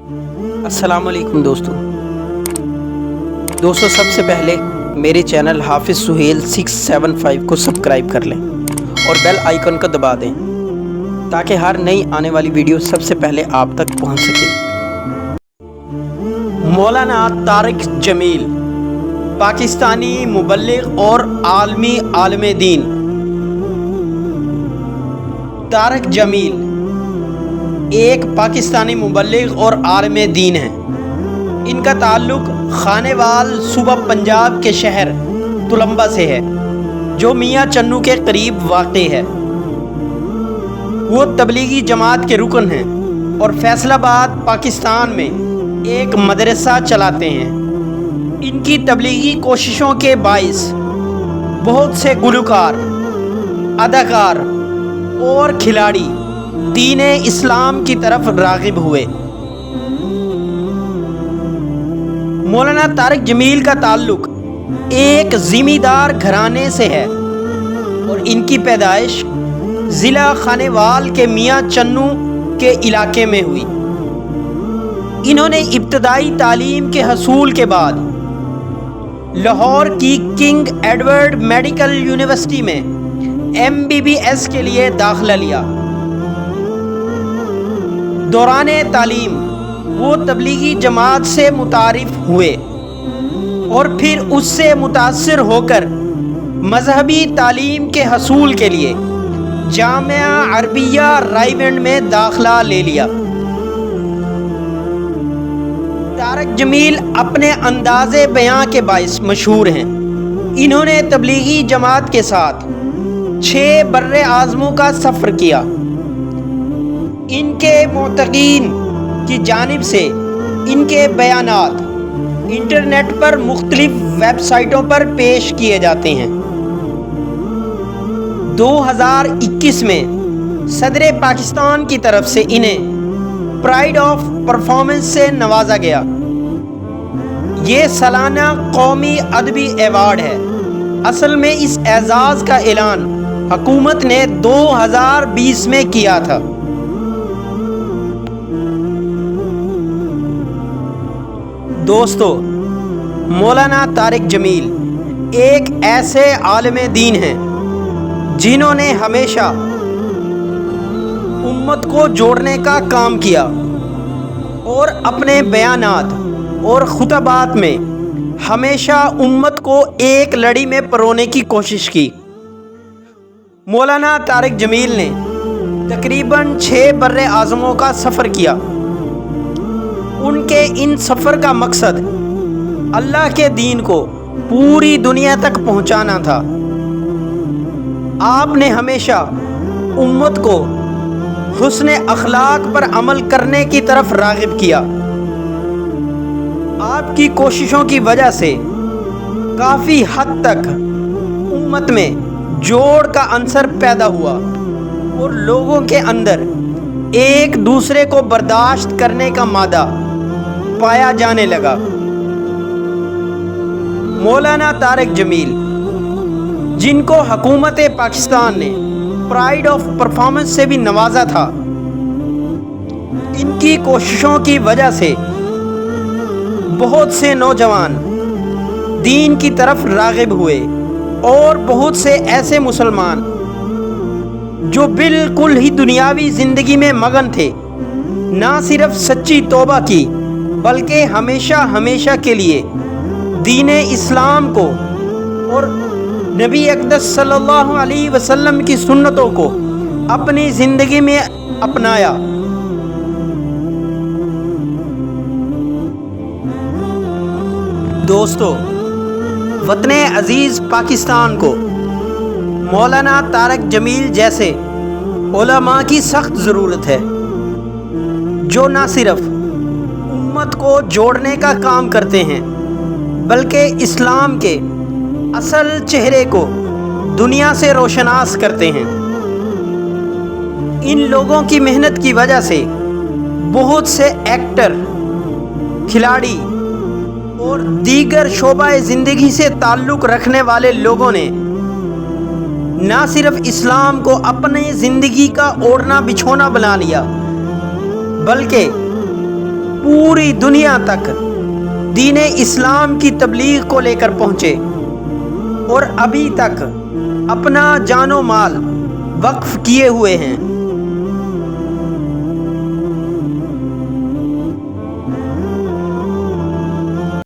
السلام علیکم دوستوں سب سے پہلے میرے چینل حافظ سہیل 675 کو سبسکرائب کر لیں اور بیل آئیکن کو دبا دیں تاکہ ہر نئی آنے والی ویڈیو سب سے پہلے آپ تک پہنچ سکے۔ مولانا طارق جمیل پاکستانی مبلغ اور عالمی عالم دین۔ طارق جمیل ایک پاکستانی مبلغ اور عالم دین ہیں۔ ان کا تعلق خانیوال صوبہ پنجاب کے شہر تلمبہ سے ہے جو میاں چنو کے قریب واقع ہے۔ وہ تبلیغی جماعت کے رکن ہیں اور فیصل آباد پاکستان میں ایک مدرسہ چلاتے ہیں۔ ان کی تبلیغی کوششوں کے باعث بہت سے گلوکار، اداکار اور کھلاڑی دین اسلام کی طرف راغب ہوئے۔ مولانا طارق جمیل کا تعلق ایک زمیندار گھرانے سے ہے اور ان کی پیدائش ضلع خانیوال کے میاں چنو کے علاقے میں ہوئی۔ انہوں نے ابتدائی تعلیم کے حصول کے بعد لاہور کی کنگ ایڈورڈ میڈیکل یونیورسٹی میں MBBS کے لیے داخلہ لیا۔ دوران تعلیم وہ تبلیغی جماعت سے متعارف ہوئے اور پھر اس سے متاثر ہو کر مذہبی تعلیم کے حصول کے لیے جامعہ عربیہ رائیونڈ میں داخلہ لے لیا۔ طارق جمیل اپنے انداز بیاں کے باعث مشہور ہیں۔ انہوں نے تبلیغی جماعت کے ساتھ 6 بر اعظموں کا سفر کیا۔ ان کے معتقین کی جانب سے ان کے بیانات انٹرنیٹ پر مختلف ویب سائٹوں پر پیش کیے جاتے ہیں۔ 2021 میں صدر پاکستان کی طرف سے انہیں پرائڈ آف پرفارمنس سے نوازا گیا۔ یہ سالانہ قومی ادبی ایوارڈ ہے۔ اصل میں اس اعزاز کا اعلان حکومت نے 2020 میں کیا تھا۔ دوستو، مولانا طارق جمیل ایک ایسے عالم دین ہیں جنہوں نے ہمیشہ امت کو جوڑنے کا کام کیا اور اپنے بیانات اور خطبات میں ہمیشہ امت کو ایک لڑی میں پرونے کی کوشش کی۔ مولانا طارق جمیل نے تقریباً 6 بر اعظموں کا سفر کیا۔ ان کے ان سفر کا مقصد اللہ کے دین کو پوری دنیا تک پہنچانا تھا۔ آپ نے ہمیشہ امت کو حسن اخلاق پر عمل کرنے کی طرف راغب کیا۔ آپ کی کوششوں کی وجہ سے کافی حد تک امت میں جوڑ کا عنصر پیدا ہوا اور لوگوں کے اندر ایک دوسرے کو برداشت کرنے کا مادہ پایا جانے لگا۔ مولانا طارق جمیل، جن کو حکومت پاکستان نے پرائڈ آف پرفارمنس سے بھی نوازا تھا، ان کی کوششوں کی وجہ سے بہت سے نوجوان دین کی طرف راغب ہوئے اور بہت سے ایسے مسلمان جو بالکل ہی دنیاوی زندگی میں مگن تھے، نہ صرف سچی توبہ کی بلکہ ہمیشہ کے لیے دین اسلام کو اور نبی اقدس صلی اللہ علیہ وسلم کی سنتوں کو اپنی زندگی میں اپنایا۔ دوستو، وطن عزیز پاکستان کو مولانا طارق جمیل جیسے علماء کی سخت ضرورت ہے جو نہ صرف امت کو جوڑنے کا کام کرتے ہیں بلکہ اسلام کے اصل چہرے کو دنیا سے روشناس کرتے ہیں۔ ان لوگوں کی محنت کی وجہ سے بہت سے ایکٹر، کھلاڑی اور دیگر شعبہ زندگی سے تعلق رکھنے والے لوگوں نے نہ صرف اسلام کو اپنی زندگی کا اوڑھنا بچھونا بنا لیا بلکہ پوری دنیا تک دین اسلام کی تبلیغ کو لے کر پہنچے اور ابھی تک اپنا جان و مال وقف کیے ہوئے ہیں۔